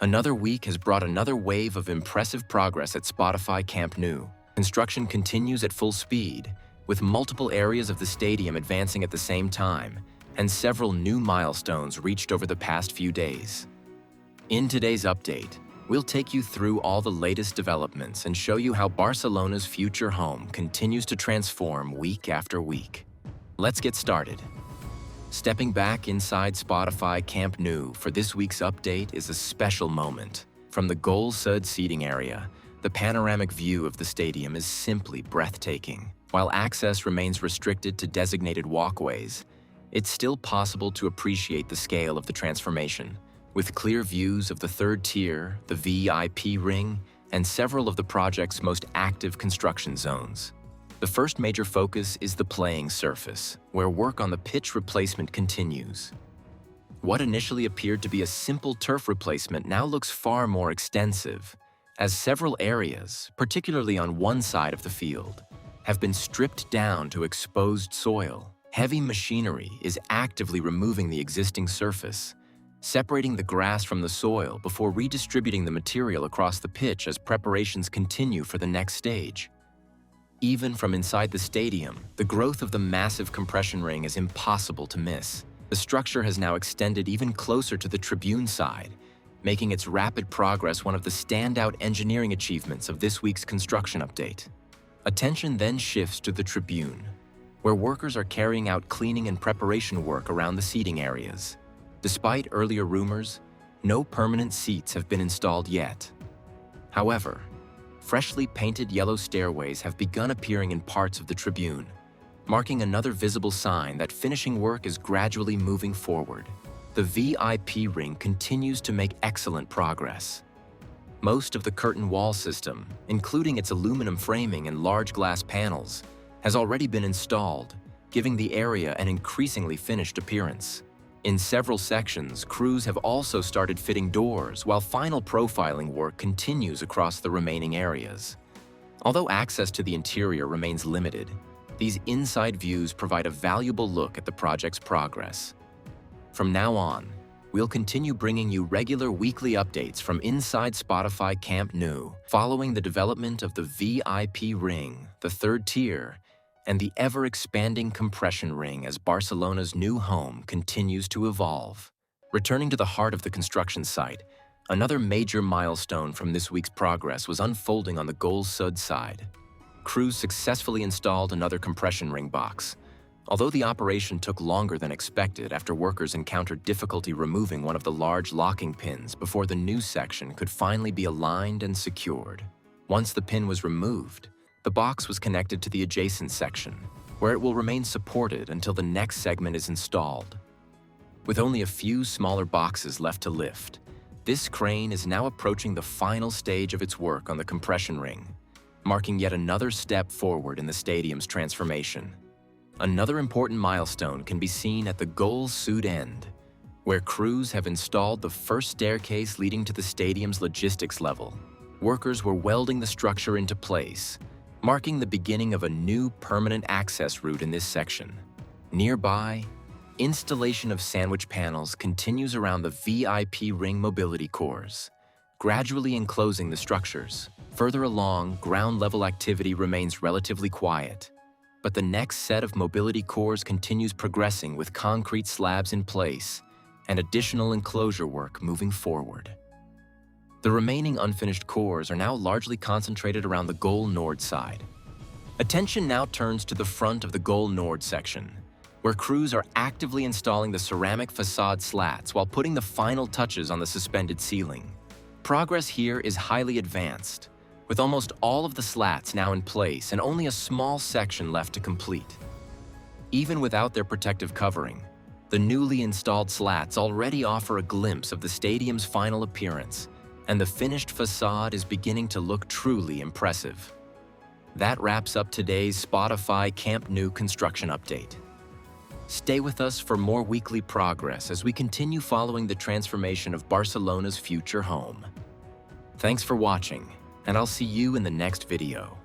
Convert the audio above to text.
Another week has brought another wave of impressive progress at Spotify Camp Nou. Construction continues at full speed, with multiple areas of the stadium advancing at the same time, and several new milestones reached over the past few days. In today's update, we'll take you through all the latest developments and show you how Barcelona's future home continues to transform week after week. Let's get started. Stepping back inside Spotify Camp Nou for this week's update is a special moment. From the Gol Nord seating area, the panoramic view of the stadium is simply breathtaking. While access remains restricted to designated walkways, it's still possible to appreciate the scale of the transformation. With clear views of the third tier, the VIP ring, and several of the project's most active construction zones. The first major focus is the playing surface, where work on the pitch replacement continues. What initially appeared to be a simple turf replacement now looks far more extensive, as several areas, particularly on one side of the field, have been stripped down to exposed soil. Heavy machinery is actively removing the existing surface, separating the grass from the soil before redistributing the material across the pitch as preparations continue for the next stage. Even from inside the stadium, the growth of the massive compression ring is impossible to miss. The structure has now extended even closer to the tribune side, making its rapid progress one of the standout engineering achievements of this week's construction update. Attention then shifts to the tribune, where workers are carrying out cleaning and preparation work around the seating areas. Despite earlier rumors, no permanent seats have been installed yet. However, freshly painted yellow stairways have begun appearing in parts of the tribune, marking another visible sign that finishing work is gradually moving forward. The VIP ring continues to make excellent progress. Most of the curtain wall system, including its aluminum framing and large glass panels, has already been installed, giving the area an increasingly finished appearance. In several sections, crews have also started fitting doors, while final profiling work continues across the remaining areas. Although access to the interior remains limited, these inside views provide a valuable look at the project's progress. From now on, we'll continue bringing you regular weekly updates from inside Spotify Camp Nou, following the development of the VIP ring, the third tier, and the ever-expanding compression ring as Barcelona's new home continues to evolve. Returning to the heart of the construction site, another major milestone from this week's progress was unfolding on the Gol Nord side. Crews successfully installed another compression ring box. Although the operation took longer than expected after workers encountered difficulty removing one of the large locking pins before the new section could finally be aligned and secured. Once the pin was removed, the box was connected to the adjacent section, where it will remain supported until the next segment is installed. With only a few smaller boxes left to lift, this crane is now approaching the final stage of its work on the compression ring, marking yet another step forward in the stadium's transformation. Another important milestone can be seen at the Gol Nord end, where crews have installed the first staircase leading to the stadium's logistics level. Workers were welding the structure into place, marking the beginning of a new permanent access route in this section. Nearby, installation of sandwich panels continues around the VIP ring mobility cores, gradually enclosing the structures. Further along, ground-level activity remains relatively quiet, but the next set of mobility cores continues progressing with concrete slabs in place and additional enclosure work moving forward. The remaining unfinished cores are now largely concentrated around the Gol Nord side. Attention now turns to the front of the Gol Nord section, where crews are actively installing the ceramic facade slats while putting the final touches on the suspended ceiling. Progress here is highly advanced, with almost all of the slats now in place and only a small section left to complete. Even without their protective covering, the newly installed slats already offer a glimpse of the stadium's final appearance, and the finished facade is beginning to look truly impressive. That wraps up today's Spotify Camp Nou construction update. Stay with us for more weekly progress as we continue following the transformation of Barcelona's future home. Thanks for watching, and I'll see you in the next video.